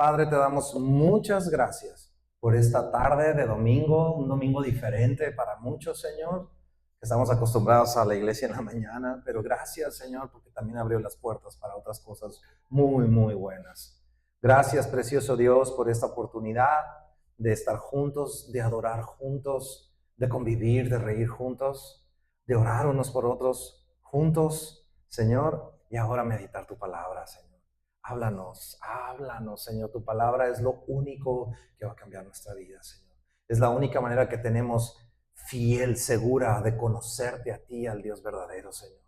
Padre, te damos muchas gracias por esta tarde de domingo, un domingo diferente para muchos, Señor. Estamos acostumbrados a la iglesia en la mañana, pero gracias, Señor, porque también abrió las puertas para otras cosas muy, muy buenas. Gracias, precioso Dios, por esta oportunidad de estar juntos, de adorar juntos, de convivir, de reír juntos, de orar unos por otros juntos, Señor, y ahora meditar tu palabra, Señor. Háblanos, Señor. Tu palabra es lo único que va a cambiar nuestra vida, Señor. Es la única manera que tenemos fiel, segura de conocerte a ti, al Dios verdadero, Señor.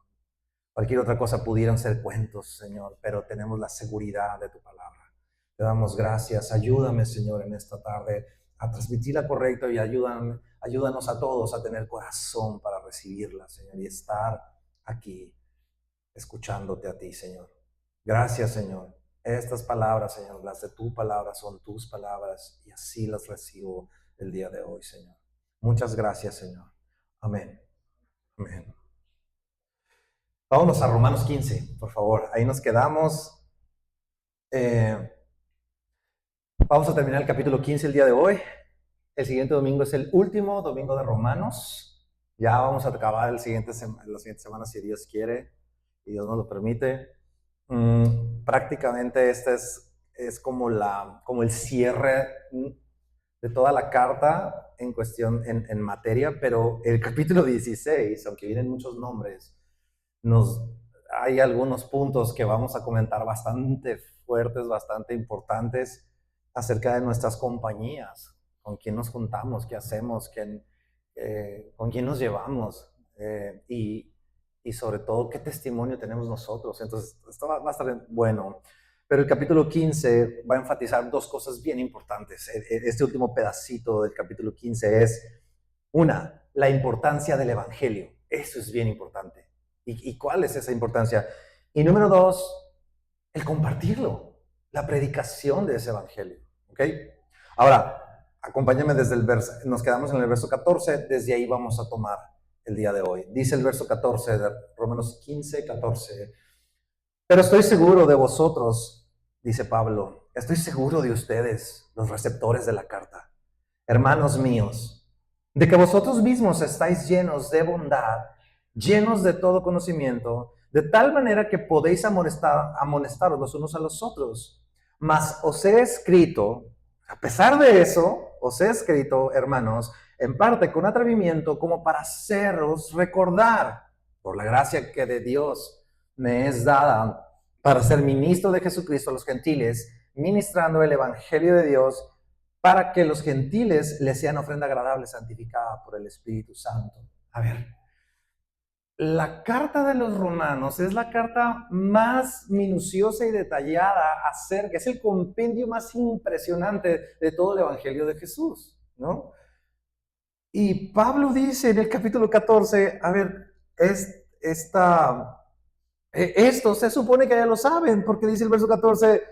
Cualquier otra cosa pudieran ser cuentos, Señor, pero tenemos la seguridad de tu palabra. Te damos gracias. Ayúdame, Señor, en esta tarde a transmitirla correcto y ayúdanos a todos a tener corazón para recibirla, Señor, y estar aquí escuchándote a ti, Señor. Gracias, Señor. Estas palabras, Señor, las de tu palabra son tus palabras y así las recibo el día de hoy, Señor. Muchas gracias, Señor. Amén. Amén. Vámonos a Romanos 15, por favor. Ahí nos quedamos. Vamos a terminar el capítulo 15 el día de hoy. El siguiente domingo es el último domingo de Romanos. Ya vamos a acabar la siguiente semana si Dios quiere y Dios nos lo permite. Prácticamente este es como el cierre de toda la carta en cuestión, en materia, pero el capítulo 16, aunque vienen muchos nombres, hay algunos puntos que vamos a comentar bastante fuertes, bastante importantes acerca de nuestras compañías, con quién nos juntamos, qué hacemos, con quién nos llevamos, y sobre todo qué testimonio tenemos nosotros. Entonces, esto va a estar bueno. Pero el capítulo 15 va a enfatizar dos cosas bien importantes. Este último pedacito del capítulo 15 es, una, la importancia del evangelio. Eso es bien importante. ¿Y cuál es esa importancia? Y número dos, el compartirlo, la predicación de ese evangelio. ¿Ok? Ahora, acompáñame desde el verso, nos quedamos en el verso 14, desde ahí vamos a tomar el día de hoy. Dice el verso 14 de Romanos 15, 14. Pero estoy seguro de vosotros, dice Pablo, estoy seguro de ustedes, los receptores de la carta, hermanos míos, de que vosotros mismos estáis llenos de bondad, llenos de todo conocimiento, de tal manera que podéis amonestaros los unos a los otros. Mas os he escrito, a pesar de eso, os he escrito, hermanos, en parte con atrevimiento, como para haceros recordar, por la gracia que de Dios me es dada, para ser ministro de Jesucristo a los gentiles, ministrando el evangelio de Dios, para que los gentiles les sean ofrenda agradable, santificada por el Espíritu Santo. A ver, la carta de los romanos es la carta más minuciosa y detallada acerca, es el compendio más impresionante de todo el evangelio de Jesús, ¿no? Y Pablo dice en el capítulo 14, a ver, esto se supone que ya lo saben, porque dice el verso 14,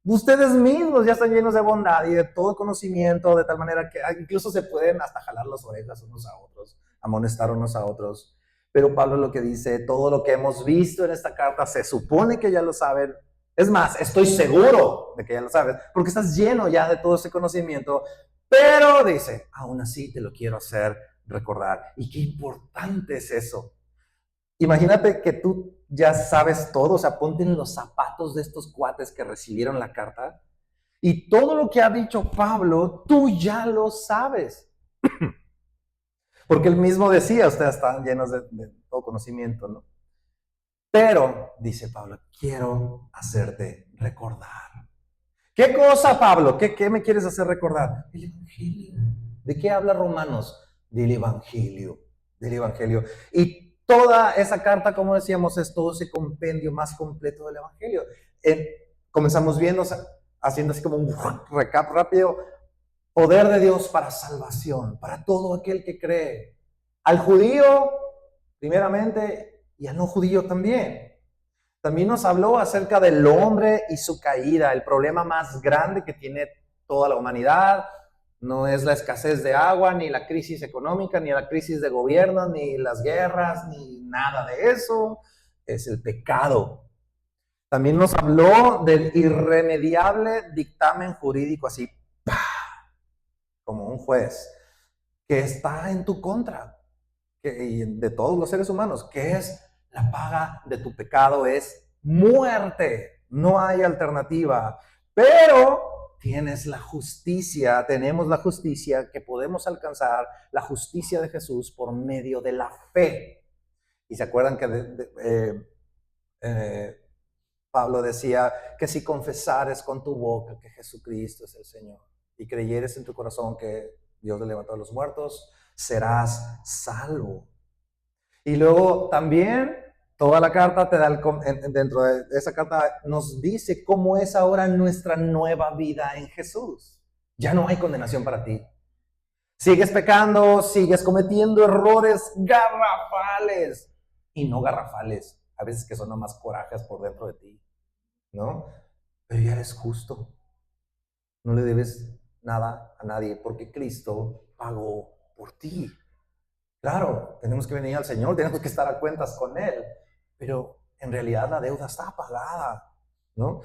ustedes mismos ya están llenos de bondad y de todo conocimiento, de tal manera que incluso se pueden hasta jalar las orejas unos a otros, amonestar unos a otros. Pero Pablo lo que dice, todo lo que hemos visto en esta carta se supone que ya lo saben. Es más, estoy seguro de que ya lo sabes, porque estás lleno ya de todo ese conocimiento. Pero dice, aún así te lo quiero hacer recordar. Y qué importante es eso. Imagínate que tú ya sabes todo, o sea, ponte en los zapatos de estos cuates que recibieron la carta y todo lo que ha dicho Pablo, tú ya lo sabes. Porque él mismo decía, ustedes están llenos de todo conocimiento, ¿no? Pero, dice Pablo, quiero hacerte recordar. ¿Qué cosa, Pablo? ¿Qué me quieres hacer recordar? El Evangelio. ¿De qué habla Romanos? Del Evangelio. Del Evangelio. Y toda esa carta, como decíamos, es todo ese compendio más completo del Evangelio. Comenzamos viendo, haciendo así como un recap rápido. Poder de Dios para salvación, para todo aquel que cree. Al judío, primeramente, y al no judío también. También nos habló acerca del hombre y su caída. El problema más grande que tiene toda la humanidad no es la escasez de agua, ni la crisis económica, ni la crisis de gobierno, ni las guerras, ni nada de eso. Es el pecado. También nos habló del irremediable dictamen jurídico, así, ¡pah!, como un juez, que está en tu contra, y de todos los seres humanos, que es la paga de tu pecado, es muerte. No hay alternativa. Pero tienes la justicia, tenemos la justicia que podemos alcanzar, la justicia de Jesús por medio de la fe. Y se acuerdan que Pablo decía que si confesares con tu boca que Jesucristo es el Señor y creyeres en tu corazón que Dios le levantó a los muertos, serás salvo. Y luego también toda la carta te da dentro de esa carta nos dice cómo es ahora nuestra nueva vida en Jesús. Ya no hay condenación para ti. Sigues pecando, sigues cometiendo errores garrafales y no garrafales, a veces que son nomás corajes por dentro de ti, ¿no? Pero ya eres justo. No le debes nada a nadie porque Cristo pagó por ti. Claro, tenemos que venir al Señor, tenemos que estar a cuentas con Él, pero en realidad la deuda está pagada, ¿no?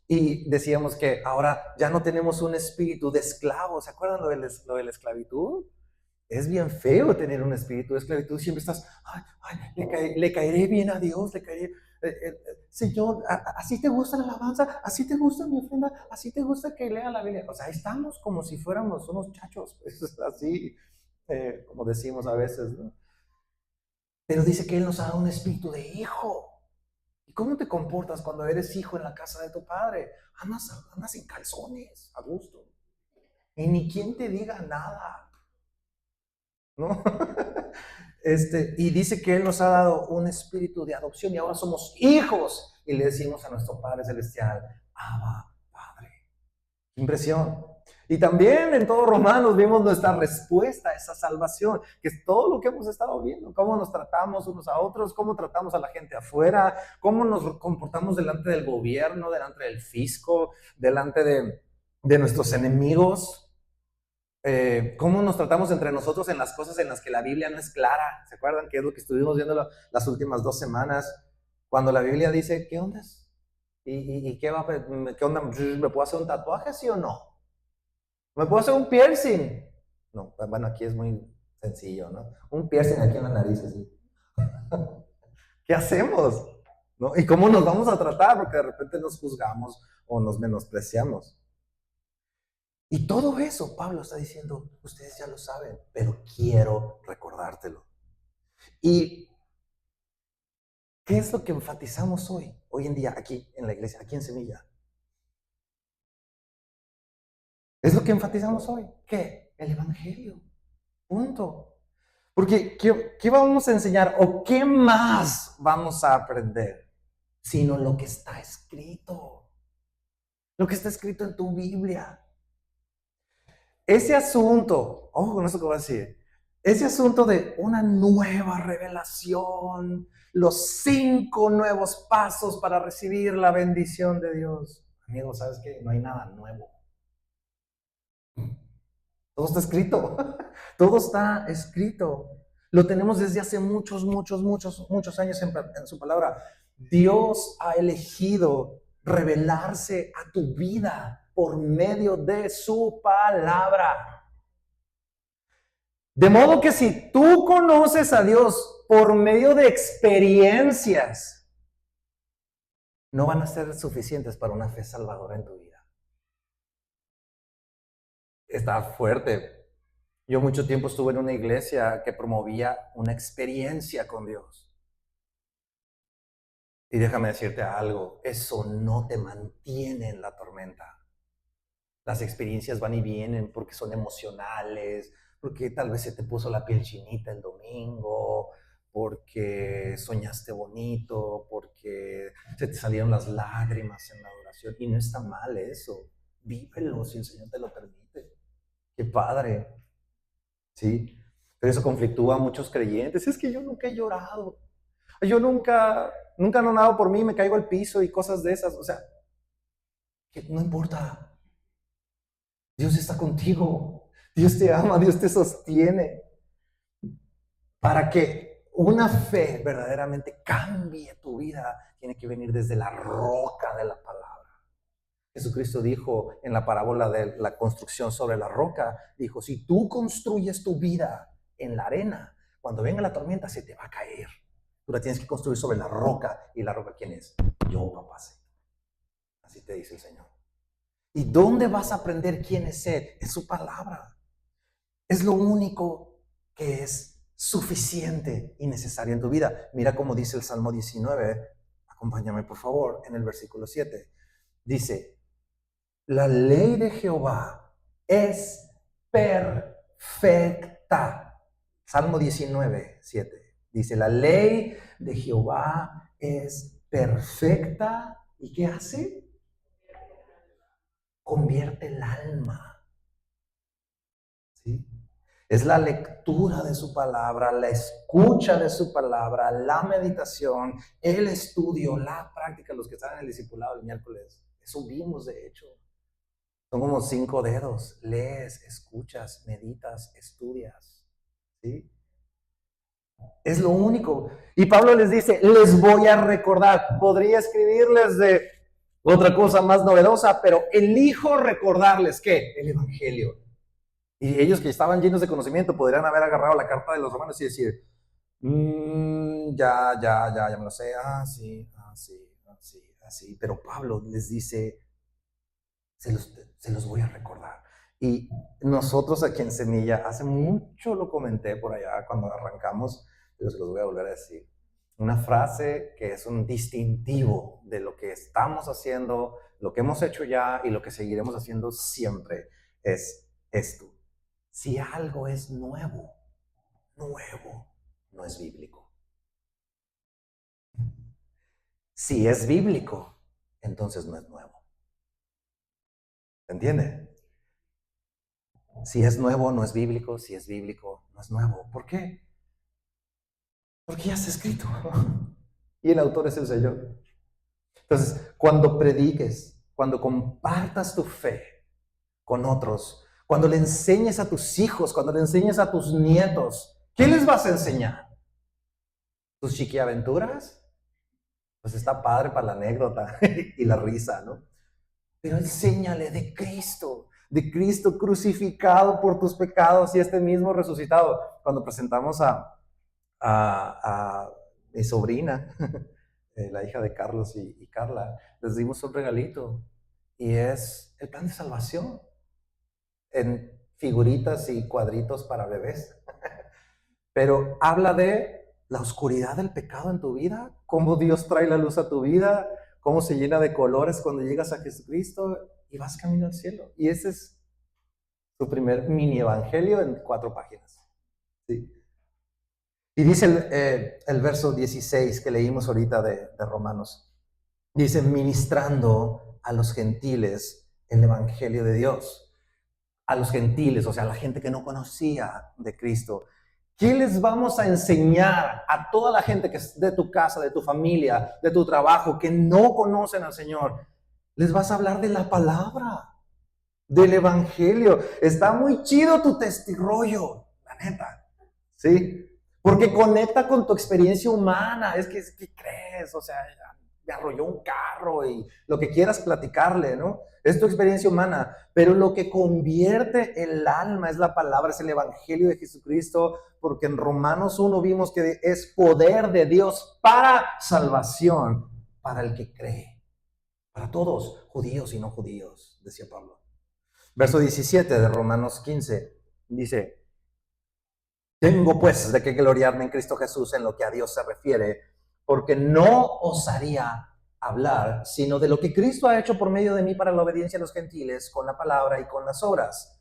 Y decíamos que ahora ya no tenemos un espíritu de esclavo. ¿Se acuerdan lo de la esclavitud? Es bien feo tener un espíritu de esclavitud. Siempre estás, le caeré bien a Dios, le caeré. Señor, ¿así te gusta la alabanza? ¿Así te gusta mi ofrenda? ¿Así te gusta que lea la Biblia? O sea, estamos como si fuéramos unos chachos, pues, así, como decimos a veces, ¿no? Pero dice que Él nos ha dado un espíritu de hijo. ¿Y cómo te comportas cuando eres hijo en la casa de tu padre? Andas en calzones, a gusto. Y ni quien te diga nada, ¿no? Y dice que Él nos ha dado un espíritu de adopción y ahora somos hijos. Y le decimos a nuestro Padre Celestial, Abba, Padre. ¡Qué impresión! Y también en todo Romanos vimos nuestra respuesta a esa salvación, que es todo lo que hemos estado viendo, cómo nos tratamos unos a otros, cómo tratamos a la gente afuera, cómo nos comportamos delante del gobierno, delante del fisco, delante de nuestros enemigos. Cómo nos tratamos entre nosotros en las cosas en las que la Biblia no es clara. ¿Se acuerdan que es lo que estuvimos viendo las últimas 2 semanas? Cuando la Biblia dice, ¿qué onda? ¿Y qué onda? ¿Me puedo hacer un tatuaje, sí o no? ¿Me puedo hacer un piercing? No, bueno, aquí es muy sencillo, ¿no? Un piercing aquí en la nariz, así. ¿Qué hacemos? ¿No? ¿Y cómo nos vamos a tratar? Porque de repente nos juzgamos o nos menospreciamos. Y todo eso, Pablo está diciendo, ustedes ya lo saben, pero quiero recordártelo. ¿Y qué es lo que enfatizamos hoy en día, aquí en la iglesia, aquí en Semilla? Es lo que enfatizamos hoy. ¿Qué? El Evangelio. Punto. Porque, ¿qué vamos a enseñar o qué más vamos a aprender? Sino lo que está escrito. Lo que está escrito en tu Biblia. Ese asunto, ojo con eso que voy a decir, ese asunto de una nueva revelación, los 5 nuevos pasos para recibir la bendición de Dios. Amigo, ¿sabes qué? No hay nada nuevo. Todo está escrito. Todo está escrito. Lo tenemos desde hace muchos años en su palabra. Dios ha elegido revelarse a tu vida por medio de su palabra. De modo que si tú conoces a Dios por medio de experiencias, no van a ser suficientes para una fe salvadora en tu vida. Está fuerte. Yo mucho tiempo estuve en una iglesia que promovía una experiencia con Dios. Y déjame decirte algo, eso no te mantiene en la tormenta. Las experiencias van y vienen porque son emocionales, porque tal vez se te puso la piel chinita el domingo, porque soñaste bonito, porque se te salieron las lágrimas en la adoración. Y no está mal eso. Vívelo si el Señor te lo permite. Qué padre. Sí. Pero eso conflictúa a muchos creyentes. Es que yo nunca he llorado. Yo nunca han orado por mí, me caigo al piso y cosas de esas. O sea, que no importa. Dios está contigo. Dios te ama, Dios te sostiene. Para que una fe verdaderamente cambie tu vida, tiene que venir desde la roca de la palabra. Jesucristo dijo en la parábola de la construcción sobre la roca, dijo, si tú construyes tu vida en la arena, cuando venga la tormenta se te va a caer. Tú la tienes que construir sobre la roca. ¿Y la roca quién es? Yo, papá. Así te dice el Señor. ¿Y dónde vas a aprender quién es Él? Es su palabra. Es lo único que es suficiente y necesario en tu vida. Mira cómo dice el Salmo 19. Acompáñame, por favor, en el versículo 7. Dice, la ley de Jehová es perfecta. Salmo 19, 7. Dice, la ley de Jehová es perfecta. ¿Y qué hace? Convierte el alma. ¿Sí? Es la lectura de su palabra, la escucha de su palabra, la meditación, el estudio, la práctica. Los que están en el discipulado el miércoles, eso vimos de hecho. Son como 5 dedos. Lees, escuchas, meditas, estudias. ¿Sí? Es lo único. Y Pablo les dice, les voy a recordar. Podría escribirles de otra cosa más novedosa, pero elijo recordarles ¿qué? El Evangelio. Y ellos que estaban llenos de conocimiento podrían haber agarrado la carta de los romanos y decir, ya me lo sé, sí. Pero Pablo les dice, se los voy a recordar. Y nosotros aquí en Semilla, hace mucho lo comenté por allá cuando arrancamos, pero se los voy a volver a decir. Una frase que es un distintivo de lo que estamos haciendo, lo que hemos hecho ya y lo que seguiremos haciendo siempre es esto. Si algo es nuevo, no es bíblico. Si es bíblico, entonces no es nuevo. ¿Se entiende? Si es nuevo, no es bíblico. Si es bíblico, no es nuevo. ¿Por qué? Porque ya está escrito. Y el autor es el Señor. Entonces, cuando prediques, cuando compartas tu fe con otros, cuando le enseñes a tus hijos, cuando le enseñes a tus nietos, ¿qué les vas a enseñar? ¿Tus chiquiaventuras? Pues está padre para la anécdota y la risa, ¿no? Pero enséñale de Cristo crucificado por tus pecados y este mismo resucitado. Cuando presentamos a mi sobrina, la hija de Carlos y Carla, les dimos un regalito y es el plan de salvación en figuritas y cuadritos para bebés. Pero habla de la oscuridad del pecado en tu vida, cómo Dios trae la luz a tu vida, cómo se llena de colores cuando llegas a Jesucristo y vas camino al cielo. Y ese es su primer mini evangelio en 4 páginas. ¿Sí? Y dice el verso 16 que leímos ahorita de Romanos. Dice, ministrando a los gentiles el evangelio de Dios. A los gentiles, o sea, a la gente que no conocía de Cristo. ¿Qué les vamos a enseñar a toda la gente que es de tu casa, de tu familia, de tu trabajo, que no conocen al Señor? Les vas a hablar de la palabra, del evangelio. Está muy chido tu testirollo, la neta, ¿sí? Porque conecta con tu experiencia humana. Es que, ¿qué crees? O sea, me arrolló un carro y lo que quieras platicarle, ¿no? Es tu experiencia humana, pero lo que convierte el alma es la palabra, es el evangelio de Jesucristo, porque en Romanos 1 vimos que es poder de Dios para salvación, para el que cree, para todos, judíos y no judíos, decía Pablo. Verso 17 de Romanos 15 dice, tengo pues de qué gloriarme en Cristo Jesús en lo que a Dios se refiere, porque no osaría hablar, sino de lo que Cristo ha hecho por medio de mí para la obediencia a los gentiles, con la palabra y con las obras,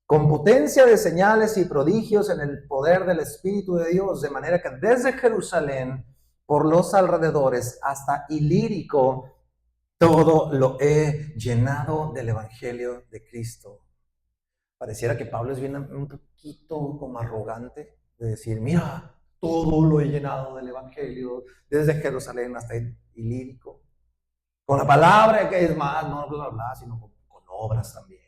con potencia de señales y prodigios en el poder del Espíritu de Dios, de manera que desde Jerusalén, por los alrededores, hasta Ilírico, todo lo he llenado del Evangelio de Cristo. Pareciera que Pablo es bien un poquito como arrogante, de decir, mira, todo lo he llenado del Evangelio, desde Jerusalén hasta Ilírico. Con la palabra, que es más, no bla, bla, bla, sino con obras también.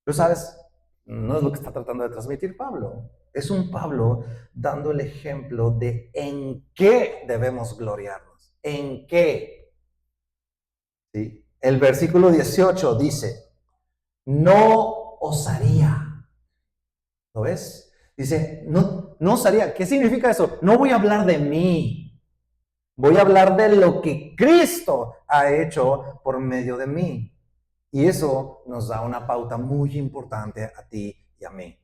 Pero sabes, no es lo que está tratando de transmitir Pablo. Es un Pablo dando el ejemplo de en qué debemos gloriarnos. ¿En qué? ¿Sí? El versículo 18 dice, no osaría. ¿Lo ves? Dice, no osaría. ¿Qué significa eso? No voy a hablar de mí. Voy a hablar de lo que Cristo ha hecho por medio de mí. Y eso nos da una pauta muy importante a ti y a mí.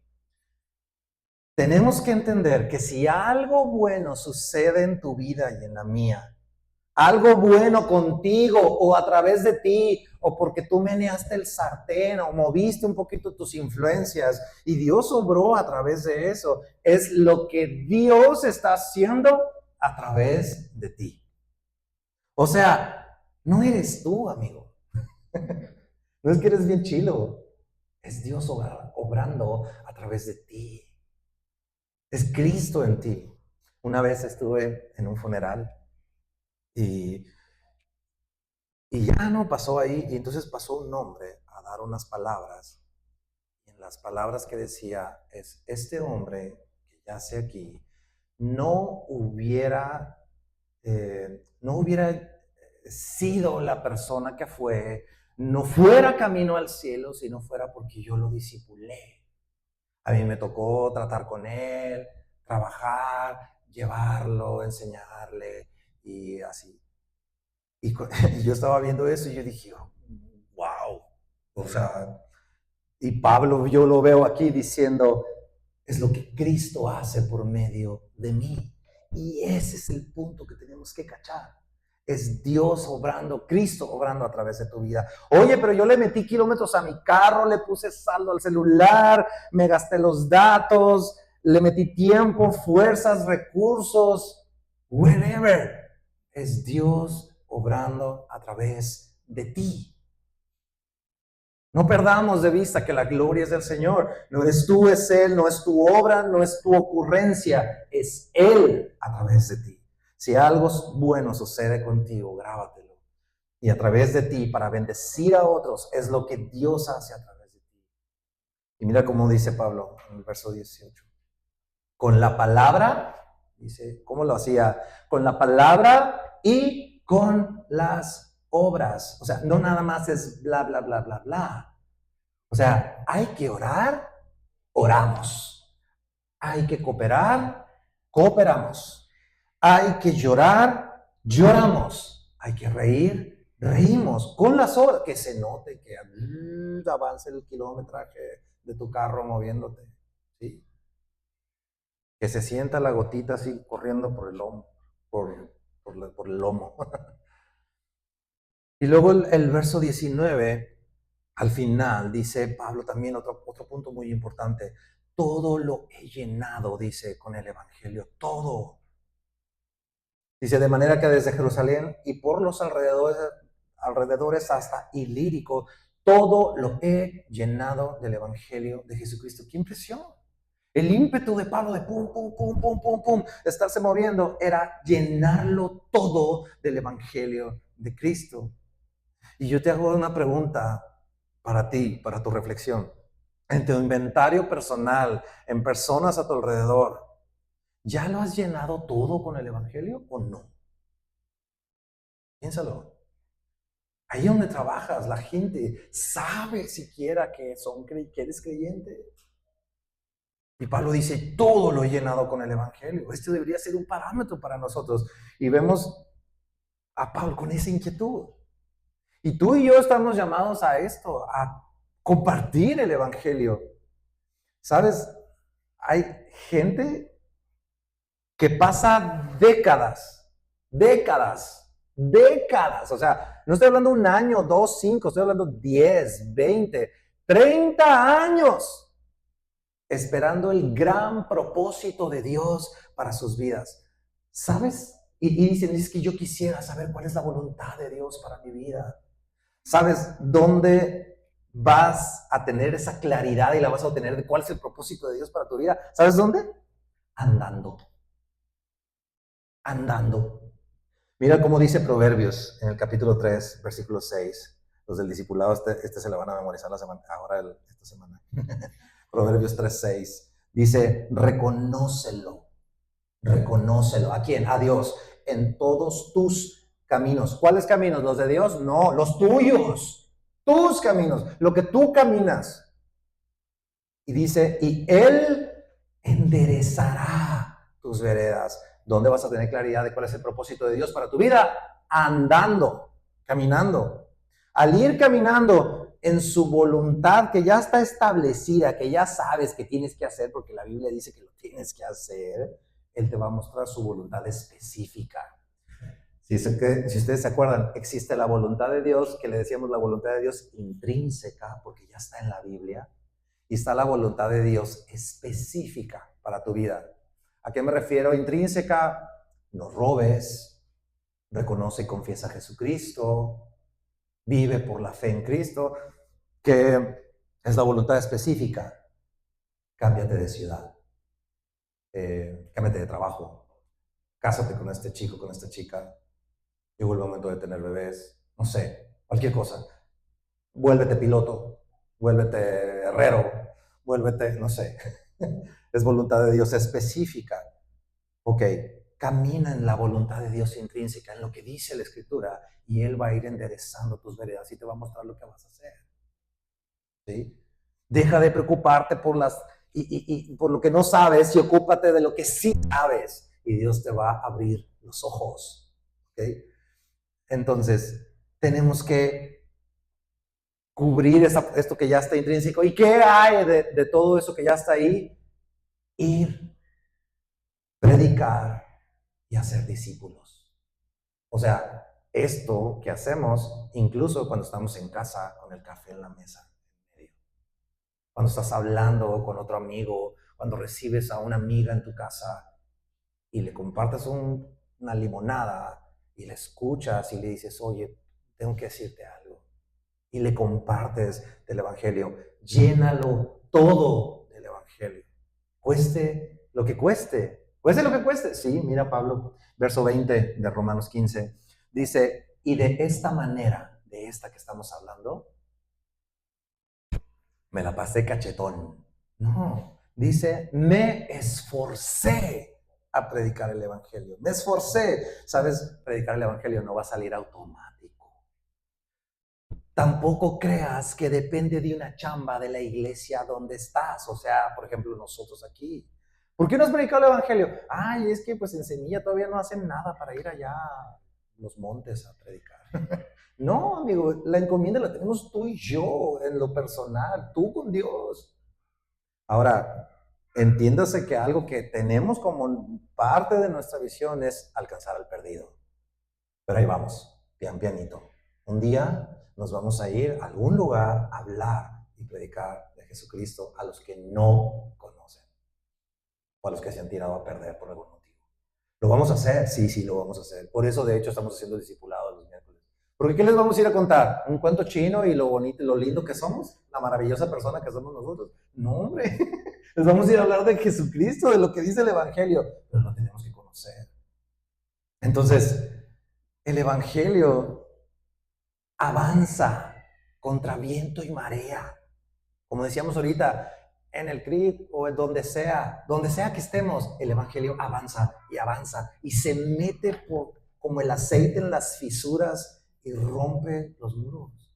Tenemos que entender que si algo bueno sucede en tu vida y en la mía, algo bueno contigo o a través de ti, o porque tú meneaste el sartén o moviste un poquito tus influencias y Dios obró a través de eso, es lo que Dios está haciendo a través de ti. O sea, no eres tú, amigo. No es que eres bien chilo. Es Dios obrando a través de ti. Es Cristo en ti. Una vez estuve en un funeral y, y ya no pasó ahí. Y entonces pasó un hombre a dar unas palabras. Y en las palabras que decía es, este hombre que yace aquí no hubiera sido la persona que fue, no fuera camino al cielo si no fuera porque yo lo discipulé. A mí me tocó tratar con él, trabajar, llevarlo, enseñarle y así. Y yo estaba viendo eso y yo dije, wow. O sea, y Pablo yo lo veo aquí diciendo, es lo que Cristo hace por medio de mí. Y ese es el punto que tenemos que cachar. Es Dios obrando, Cristo obrando a través de tu vida. Oye, pero yo le metí kilómetros a mi carro, le puse saldo al celular, me gasté los datos, le metí tiempo, fuerzas, recursos, whatever. Es Dios obrando a través de ti. No perdamos de vista que la gloria es del Señor. No eres tú, es Él, no es tu obra, no es tu ocurrencia, es Él a través de ti. Si algo bueno sucede contigo, grábatelo. Y a través de ti, para bendecir a otros, es lo que Dios hace a través de ti. Y mira cómo dice Pablo en el verso 18. Con la palabra, dice, ¿cómo lo hacía? Con la palabra y con las obras. O sea, no nada más es bla, bla, bla, bla, bla. O sea, hay que orar, oramos. Hay que cooperar, cooperamos. Hay que llorar, lloramos. Hay que reír, reímos. Con las obras, que se note que avance el kilometraje de tu carro moviéndote. ¿Sí? Que se sienta la gotita así corriendo por el lomo, por el lomo. Y luego el verso 19, al final, dice Pablo también otro punto muy importante. Todo lo he llenado, dice, con el Evangelio, todo. Dice, de manera que desde Jerusalén y por los alrededores hasta Ilírico, todo lo he llenado del Evangelio de Jesucristo. ¡Qué impresión! El ímpetu de Pablo de pum, pum, pum, pum, pum, pum, estarse moviendo, era llenarlo todo del Evangelio de Cristo. Y yo te hago una pregunta para ti, para tu reflexión. En tu inventario personal, en personas a tu alrededor, ¿ya lo has llenado todo con el Evangelio o no? Piénsalo. Ahí donde trabajas, la gente sabe siquiera que eres creyente. Y Pablo dice, todo lo he llenado con el Evangelio. Esto debería ser un parámetro para nosotros. Y vemos a Pablo con esa inquietud. Y tú y yo estamos llamados a esto, a compartir el Evangelio. ¿Sabes? Hay gente que pasa décadas. O sea, no estoy hablando un año, dos, cinco, estoy hablando 10, 20, 30 años esperando el gran propósito de Dios para sus vidas. ¿Sabes? Y dicen, es que yo quisiera saber cuál es la voluntad de Dios para mi vida. ¿Sabes dónde vas a tener esa claridad y la vas a obtener de cuál es el propósito de Dios para tu vida? ¿Sabes dónde? Andando. Mira cómo dice Proverbios en el capítulo 3, versículo 6. Los del discipulado, este se lo van a memorizar esta semana. Proverbios 3:6 Dice, reconócelo. Reconócelo. ¿A quién? A Dios. En todos tus caminos. ¿Cuáles caminos? ¿Los de Dios? No, los tuyos. Tus caminos. Lo que tú caminas. Y dice, y Él enderezará tus veredas. ¿Dónde vas a tener claridad de cuál es el propósito de Dios para tu vida? Andando, caminando. Al ir caminando en su voluntad que ya está establecida, que ya sabes que tienes que hacer, porque la Biblia dice que lo tienes que hacer, Él te va a mostrar su voluntad específica. Si ustedes se acuerdan, existe la voluntad de Dios, que le decíamos la voluntad de Dios intrínseca, porque ya está en la Biblia, y está la voluntad de Dios específica para tu vida. ¿A qué me refiero? Intrínseca, no robes, reconoce y confiesa a Jesucristo, vive por la fe en Cristo, que es la voluntad específica. Cámbiate de ciudad, cámbiate de trabajo, cásate con este chico, con esta chica, llegó el momento de tener bebés, no sé, cualquier cosa. Vuélvete piloto, vuélvete herrero, vuélvete, no sé. Es voluntad de Dios específica. Ok, camina en la voluntad de Dios intrínseca, en lo que dice la Escritura, y Él va a ir enderezando tus veredas y te va a mostrar lo que vas a hacer. ¿Sí? Deja de preocuparte por por lo que no sabes y ocúpate de lo que sí sabes, y Dios te va a abrir los ojos. ¿Okay? Entonces, tenemos que cubrir esto que ya está intrínseco. ¿Y qué hay de todo eso que ya está ahí? Ir, predicar y hacer discípulos. O sea, esto que hacemos, incluso cuando estamos en casa con el café en la mesa, cuando estás hablando con otro amigo, cuando recibes a una amiga en tu casa y le compartes una limonada y le escuchas y le dices, oye, tengo que decirte algo. Y le compartes del Evangelio. Llénalo todo del Evangelio. Cueste lo que cueste. Cueste lo que cueste. Sí, mira Pablo, verso 20 de Romanos 15. Dice, y de esta manera, de esta que estamos hablando, me la pasé cachetón. No, dice, me esforcé a predicar el Evangelio. Me esforcé. ¿Sabes? Predicar el Evangelio no va a salir automático. Tampoco creas que depende de una chamba de la iglesia donde estás. O sea, por ejemplo, nosotros aquí. ¿Por qué no has predicado el Evangelio? Ay, es que pues en Semilla todavía no hacen nada para ir allá a los montes a predicar. No, amigo, la encomienda la tenemos tú y yo en lo personal, tú con Dios. Ahora, entiéndase que algo que tenemos como parte de nuestra visión es alcanzar al perdido. Pero ahí vamos, pian pianito. Un día nos vamos a ir a algún lugar a hablar y predicar de Jesucristo a los que no conocen o a los que se han tirado a perder por algún motivo. ¿Lo vamos a hacer? Sí, sí, lo vamos a hacer. Por eso, de hecho, estamos haciendo discipulados los miércoles. Porque ¿qué les vamos a ir a contar? ¿Un cuento chino y lo bonito, lo lindo que somos? ¿La maravillosa persona que somos nosotros? No, hombre. Les vamos a ir a hablar de Jesucristo, de lo que dice el Evangelio. Pero lo tenemos que conocer. Entonces, el Evangelio avanza contra viento y marea. Como decíamos ahorita, en el CRIT o en donde sea que estemos, el Evangelio avanza y se mete como el aceite en las fisuras y rompe los muros.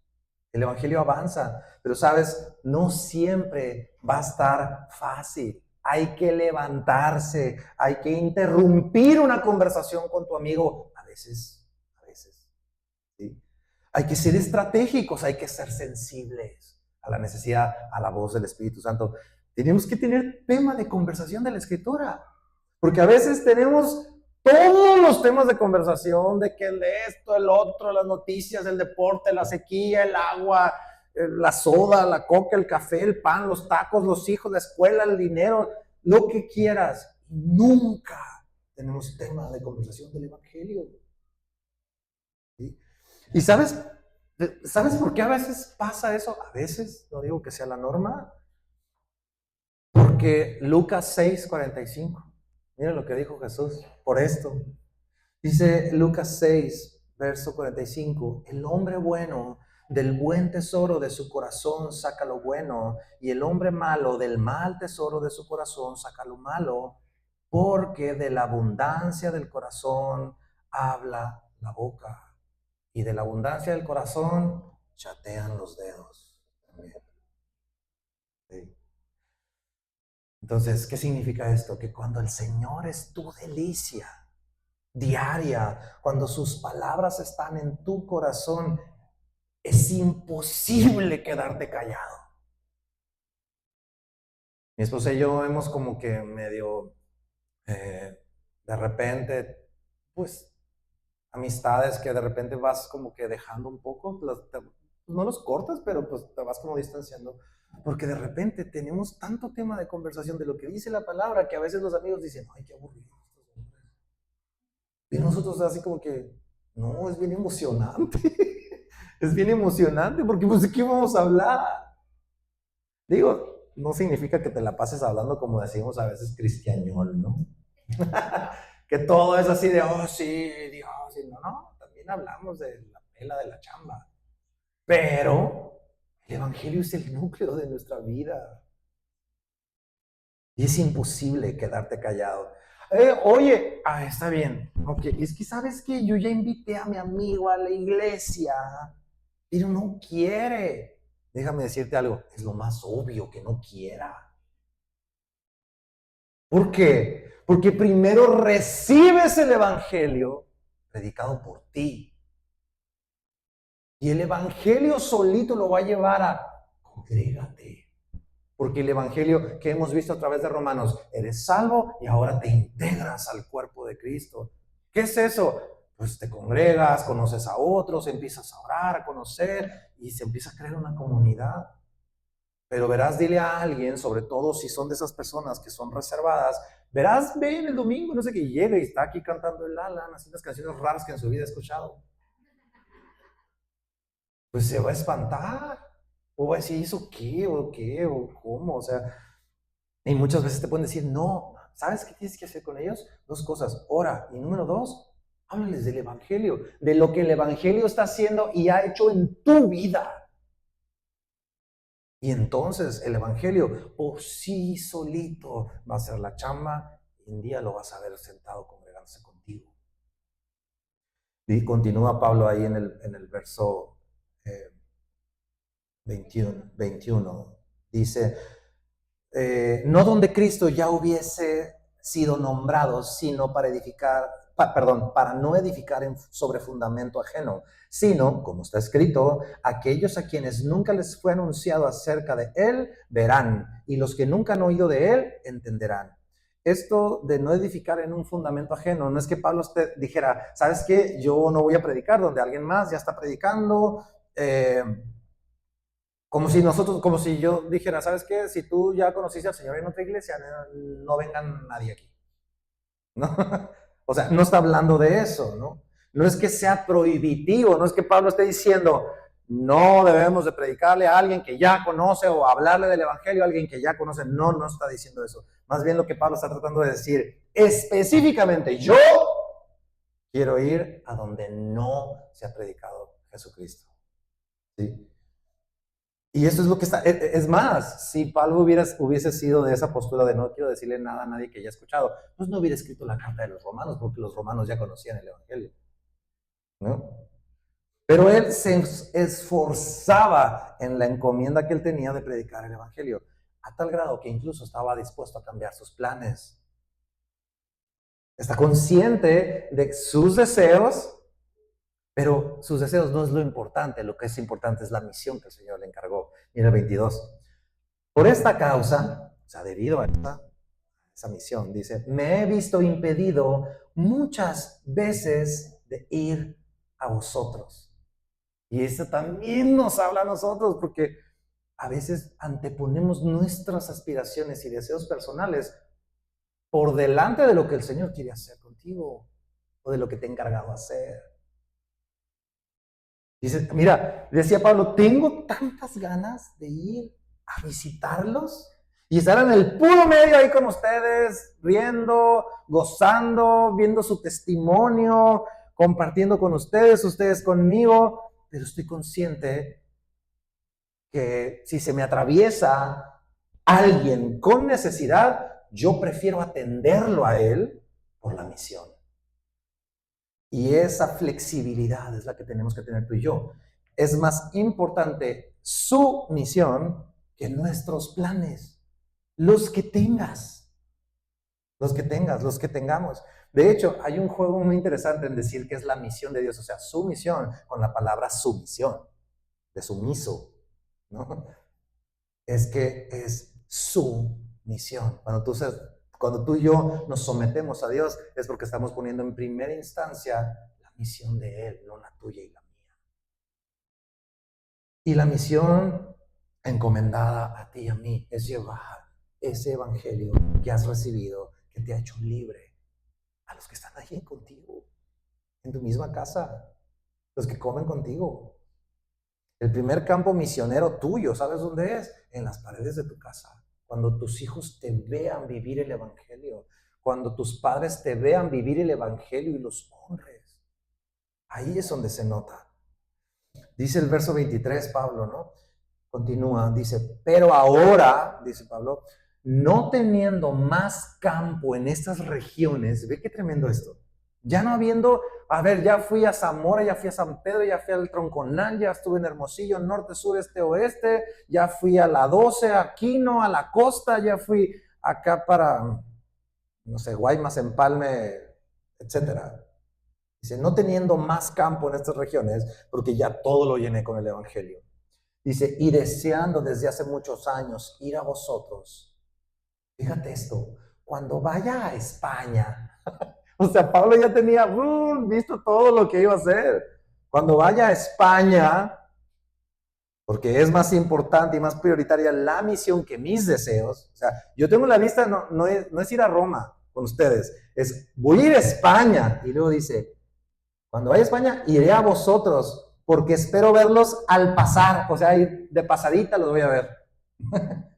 El Evangelio avanza, pero sabes, no siempre va a estar fácil. Hay que levantarse, hay que interrumpir una conversación con tu amigo, a veces. ¿Sí? Hay que ser estratégicos, hay que ser sensibles a la necesidad, a la voz del Espíritu Santo. Tenemos que tener tema de conversación de la Escritura, porque a veces tenemos todos los temas de conversación, de que el de esto, el otro, las noticias, el deporte, la sequía, el agua, la soda, la coca, el café, el pan, los tacos, los hijos, la escuela, el dinero, lo que quieras. Nunca tenemos tema de conversación del Evangelio. ¿Sí? ¿Y sabes por qué a veces pasa eso? A veces, no digo que sea la norma, porque Lucas 6:45, miren lo que dijo Jesús por esto. Dice Lucas 6, verso 45, el hombre bueno Del buen tesoro de su corazón saca lo bueno, y el hombre malo del mal tesoro de su corazón saca lo malo, porque de la abundancia del corazón habla la boca, y de la abundancia del corazón chatean los dedos. Sí. Entonces, ¿qué significa esto? Que cuando el Señor es tu delicia diaria, cuando sus palabras están en tu corazón, es imposible quedarte callado. Mi esposa y yo hemos como que medio, de repente, pues, amistades que de repente vas como que dejando un poco, no los cortas, pero pues te vas como distanciando, porque de repente tenemos tanto tema de conversación de lo que dice la palabra, que a veces los amigos dicen, ay, qué aburrido estos hombres. Y nosotros así como que, no, es bien emocionante. Es bien emocionante, porque pues de qué vamos a hablar. Digo, no significa que te la pases hablando como decimos a veces cristiañol, ¿no? Que todo es así de, oh sí, Dios, y no, también hablamos de la pela de la chamba. Pero el Evangelio es el núcleo de nuestra vida. Y es imposible quedarte callado. Oye, está bien, ok, es que sabes que yo ya invité a mi amigo a la iglesia, pero no quiere. Déjame decirte algo, es lo más obvio que no quiera. ¿Por qué? Porque primero recibes el Evangelio predicado por ti. Y el Evangelio solito lo va a llevar a congrégate. Porque el Evangelio que hemos visto a través de Romanos, eres salvo y ahora te integras al cuerpo de Cristo. ¿Qué es eso? Pues te congregas, conoces a otros, empiezas a orar, a conocer y se empieza a crear una comunidad. Pero verás, dile a alguien, sobre todo si son de esas personas que son reservadas, verás, ven el domingo, no sé qué, llega y está aquí cantando el Alan, haciendo las canciones raras que en su vida ha escuchado. Pues se va a espantar. O va a decir, ¿eso qué? ¿O qué? ¿O cómo? O sea, y muchas veces te pueden decir, no, ¿sabes qué tienes que hacer con ellos? Dos cosas, ora. Y número dos, háblales del Evangelio, de lo que el Evangelio está haciendo y ha hecho en tu vida. Y entonces el Evangelio por sí solito va a hacer la chamba y un día lo vas a ver sentado congregándose contigo. Y continúa Pablo ahí en el verso 21. Dice, no donde Cristo ya hubiese sido nombrado, sino para edificar, para no edificar sobre fundamento ajeno, sino, como está escrito, aquellos a quienes nunca les fue anunciado acerca de Él, verán, y los que nunca han oído de Él, entenderán. Esto de no edificar en un fundamento ajeno, no es que Pablo dijera, ¿sabes qué? Yo no voy a predicar donde alguien más ya está predicando, como si yo dijera, ¿sabes qué? Si tú ya conociste al Señor en otra iglesia, no vengan nadie aquí, ¿no? O sea, no está hablando de eso, ¿no? No es que sea prohibitivo, no es que Pablo esté diciendo, no debemos de predicarle a alguien que ya conoce o hablarle del Evangelio a alguien que ya conoce. No, no está diciendo eso. Más bien lo que Pablo está tratando de decir, específicamente, yo quiero ir a donde no se ha predicado Jesucristo, ¿sí? Y eso es lo que está, es más, si Pablo hubiese sido de esa postura de no quiero decirle nada a nadie que haya escuchado, pues no hubiera escrito la carta de los romanos, porque los romanos ya conocían el Evangelio, ¿no? Pero él se esforzaba en la encomienda que él tenía de predicar el Evangelio, a tal grado que incluso estaba dispuesto a cambiar sus planes. Está consciente de sus deseos, pero sus deseos no es lo importante, lo que es importante es la misión que el Señor le encargó. Mira el 22. Por esta causa, o sea, debido a esa misión, dice, me he visto impedido muchas veces de ir a vosotros. Y eso también nos habla a nosotros, porque a veces anteponemos nuestras aspiraciones y deseos personales por delante de lo que el Señor quiere hacer contigo o de lo que te ha encargado hacer. Dice, mira, decía Pablo, tengo tantas ganas de ir a visitarlos y estar en el puro medio ahí con ustedes, riendo, gozando, viendo su testimonio, compartiendo con ustedes, ustedes conmigo, pero estoy consciente que si se me atraviesa alguien con necesidad, yo prefiero atenderlo a él por la misión. Y esa flexibilidad es la que tenemos que tener tú y yo. Es más importante su misión que nuestros planes. Los que tengas, los que tengas, los que tengamos. De hecho, hay un juego muy interesante en decir que es la misión de Dios, o sea, su misión, con la palabra sumisión, de sumiso, ¿no? Es que es su misión. Cuando tú y yo nos sometemos a Dios, es porque estamos poniendo en primera instancia la misión de Él, no la tuya y la mía. Y la misión encomendada a ti y a mí es llevar ese evangelio que has recibido, que te ha hecho libre, a los que están allí contigo, en tu misma casa, los que comen contigo. El primer campo misionero tuyo, ¿sabes dónde es? En las paredes de tu casa. Cuando tus hijos te vean vivir el evangelio, cuando tus padres te vean vivir el evangelio y los honres. Ahí es donde se nota. Dice el verso 23, Pablo, ¿no? Continúa, dice, pero ahora, dice Pablo, no teniendo más campo en estas regiones, ve qué tremendo esto, ya no habiendo, a ver, ya fui a Zamora, ya fui a San Pedro, ya fui al Tronconal, ya estuve en Hermosillo, norte, sur, este, oeste, ya fui a la 12, a Quino, a la costa, ya fui acá para, no sé, Guaymas, Empalme, etcétera. Dice, no teniendo más campo en estas regiones, porque ya todo lo llené con el evangelio. Dice, y deseando desde hace muchos años ir a vosotros. Fíjate esto, cuando vaya a España, o sea, Pablo ya tenía visto todo lo que iba a hacer. Cuando vaya a España, porque es más importante y más prioritaria la misión que mis deseos. O sea, yo tengo la lista, no es ir a Roma con ustedes, es voy a ir a España. Y luego dice, cuando vaya a España, iré a vosotros, porque espero verlos al pasar, o sea, de pasadita los voy a ver.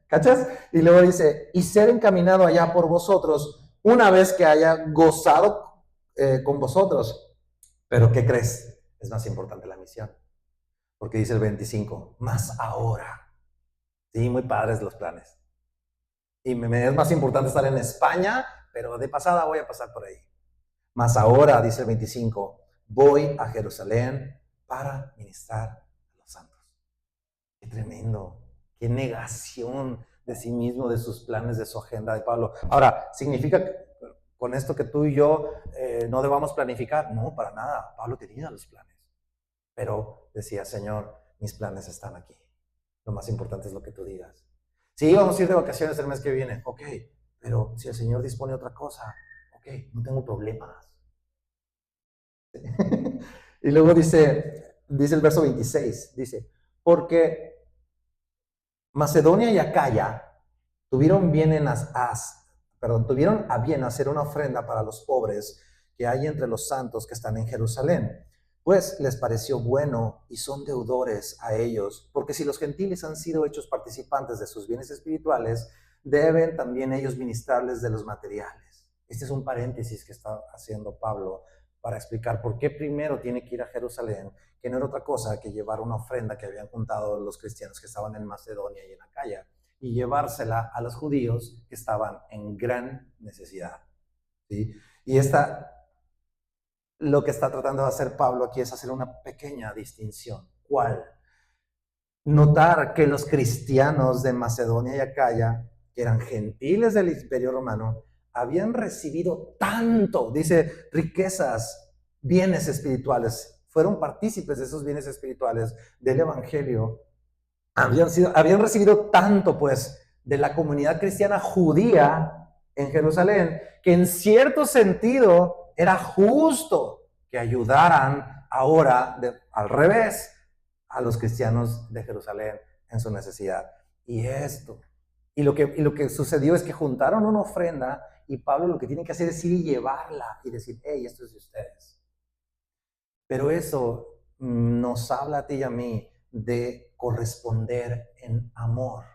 ¿Cachas? Y luego dice, y ser encaminado allá por vosotros una vez que haya gozado con vosotros. Pero ¿qué crees? Es más importante la misión. Porque dice el 25, más ahora. Sí, muy padres los planes. Y me es más importante estar en España, pero de pasada voy a pasar por ahí. Más ahora, dice el 25, voy a Jerusalén para ministrar a los santos. Qué tremendo, qué negación de sí mismo, de sus planes, de su agenda de Pablo. Ahora, ¿significa con esto que tú y yo no debamos planificar? No, para nada. Pablo tenía los planes. Pero decía, Señor, mis planes están aquí. Lo más importante es lo que tú digas. Sí, vamos a ir de vacaciones el mes que viene. Ok, pero si el Señor dispone otra cosa, ok, no tengo problemas. Y luego dice el verso 26, dice, porque Macedonia y Acaya tuvieron a bien hacer una ofrenda para los pobres que hay entre los santos que están en Jerusalén, pues les pareció bueno y son deudores a ellos, porque si los gentiles han sido hechos participantes de sus bienes espirituales, deben también ellos ministrarles de los materiales. Este es un paréntesis que está haciendo Pablo para explicar por qué primero tiene que ir a Jerusalén, que no era otra cosa que llevar una ofrenda que habían juntado los cristianos que estaban en Macedonia y en Acaya, y llevársela a los judíos que estaban en gran necesidad. ¿Sí? Y lo que está tratando de hacer Pablo aquí es hacer una pequeña distinción. ¿Cuál? Notar que los cristianos de Macedonia y Acaya, que eran gentiles del Imperio Romano, habían recibido tanto, dice, riquezas, bienes espirituales, fueron partícipes de esos bienes espirituales del Evangelio, habían recibido tanto, pues, de la comunidad cristiana judía en Jerusalén, que en cierto sentido era justo que ayudaran ahora, al revés, a los cristianos de Jerusalén en su necesidad. Y lo que sucedió es que juntaron una ofrenda y Pablo lo que tiene que hacer es ir y llevarla y decir, hey, esto es de ustedes. Pero eso nos habla a ti y a mí de corresponder en amor.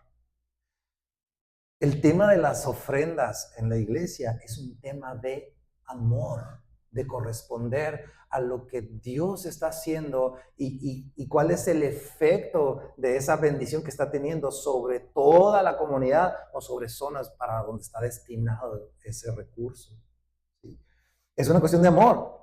El tema de las ofrendas en la iglesia es un tema de amor. de corresponder a lo que Dios está haciendo y cuál es el efecto de esa bendición que está teniendo sobre toda la comunidad o sobre zonas para donde está destinado ese recurso. ¿Sí? Es una cuestión de amor.